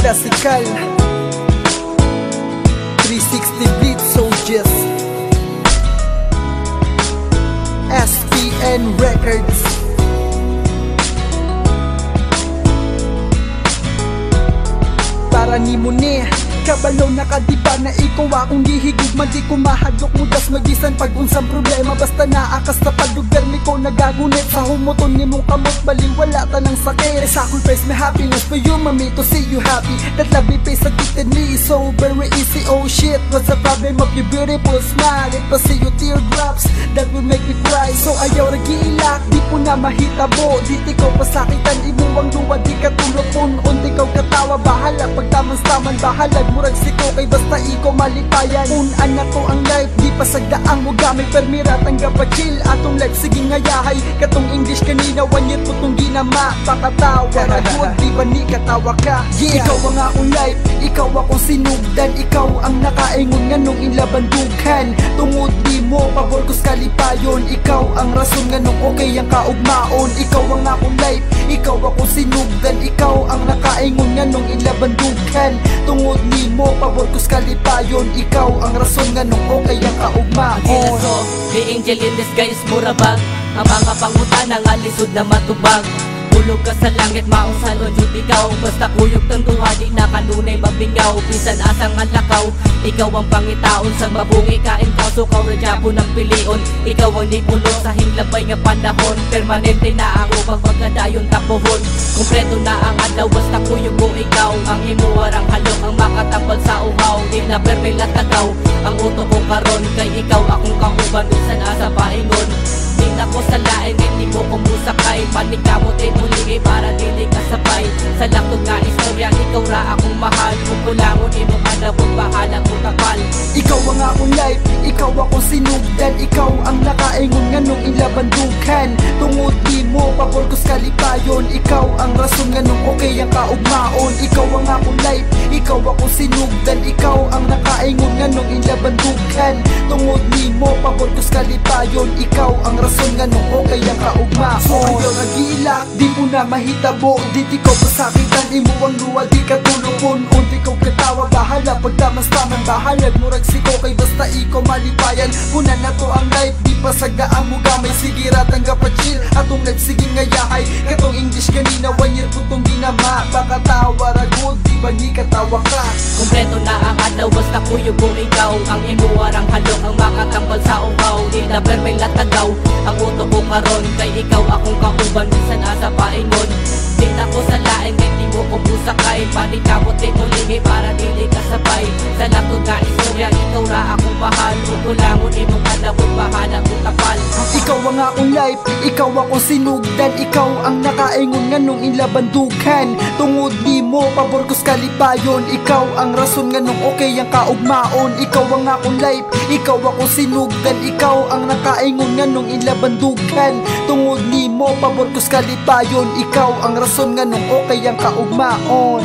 Classical 360 beat soldiers, SPN Records. Para ni mo ni kabalo nakadiba na ikaw akong gihigug man di ko mahadlok mudas magisan pag unsang problema basta naakas na palugar ni ko nagagunit sa humuton ni mong kamot baliwala ta ng sakit. I sacrifice my happiness for you mami to see you happy. That love me face addicted me so very easy. Oh shit, what's the problem of your beautiful smile? It was see your teardrops that will make me cry. So ayaw nag-iilak di po na mahitabo diti ko pasakitan imuwang luwa di katulog pun unti kaw katawa bahala pagtamang-taman bahalag murag siko kay basta iko malipayan. Unan na to ang life di pasagdaang mo gamit permira tanggap pa chill atong life sige ngayahay katong English kanina wanyet po tong ginama pakatawa ragod di ba ni katawa ka. Yeah. Ikaw ang akong life, ikaw akong sinugdan, ikaw ang nakaingon nga nung inlabandugan tungod di mo pabor ko kalipayon, ikaw ang rason nga nung okay ang kaugmaon. Ikaw ang akong life, ikaw akong sinugdan, ikaw ang nakaingon nga nung inlabandugan tungod ni mo pabor ko kalipayon, ikaw ang rason nga nung okay ang kaugmaon. The angel in disguise murabag ang mga pangutan ng alisod na matubag. Bulog ka sa langit, mausal o jud ikaw. Basta kuyog tang duha, di na kanunay mabingaw. Bisan asang ang lakaw, ikaw ang pangitaon. Sa mabungi kain ka, sukaw radyapo ng pilion. Ikaw ang nipulong sa hinglabay nga panahon. Permanente na ang upang pagkadayon tapuhon. Kumpleto na ang adlaw, basta kuyog mo ikaw. Ang himuwarang halong, ang makatambal sa uhaw. Di na permila tagaw, ang uto ko karon. Kay ikaw akong kahuban, bisan asa paingon. Di na ko sa lain, hindi mo kumusakay. Panikamot ay muligay para dili kasabay. Sa lakot nga istorya, ikaw ra akong mahal. Kung kulangon, imong adabot, bahala mo takal. Ikaw ang akong life, ikaw akong sinugdan, ikaw ang nakaingon nga nung ilabandugan tungod di mo pabor ko kalipayon, ikaw ang rason nga nung okay ang kaugmaon. Ikaw ang akong life, ikaw akong sinugdan, ikaw ang nakaingon nga nung ilabandugan tungod di mo pabor ko kalipayon, ikaw ang rason nga nung okay ang kaugmaon. So ayaw nag-iilak, di mo na mahitabo, di ko pasakitan imo ang luwa, di katulupon unti ko katawa bahala pagdamas-taman bahalag murag siko kay basta iko malipayan. Una na to ang life, di pasagdaan mo gamay sige ra tanggap pa chill atong nagsige ngayahay katong English kanina one year putong ginama pakatawa ragod di ba ni katawa ka. Kumpleto na ang adlaw, basta kuyog mo ikaw. Ang imuwarang halong, ang makatambal sa uhaw. Di na permay latagaw, ang uto ko karon. Kay ikaw akong kauban, bisan asa paingon. Di na ko sa lain, hindi mo kumusakay. Panikamot ay muligay para dili kasabay. Sa lakot nga istorya, ikaw ra akong bahal. Kung kulangon, imong adabot, bahala mo tapal. Ikaw ang akong life, ikaw akong sinugdan, ikaw ang nakaingon nga nung inlabandugan tungod di mo pabor ko kalipayon, ikaw ang rason nga nung okay ang kaugmaon. Ikaw ang akong life, ikaw akong sinugdan, ikaw ang nakaingon nga nung inlabandugan tungod ni mo pabor ko kalipayon, ikaw ang rason nga nung okay ang kaugmaon.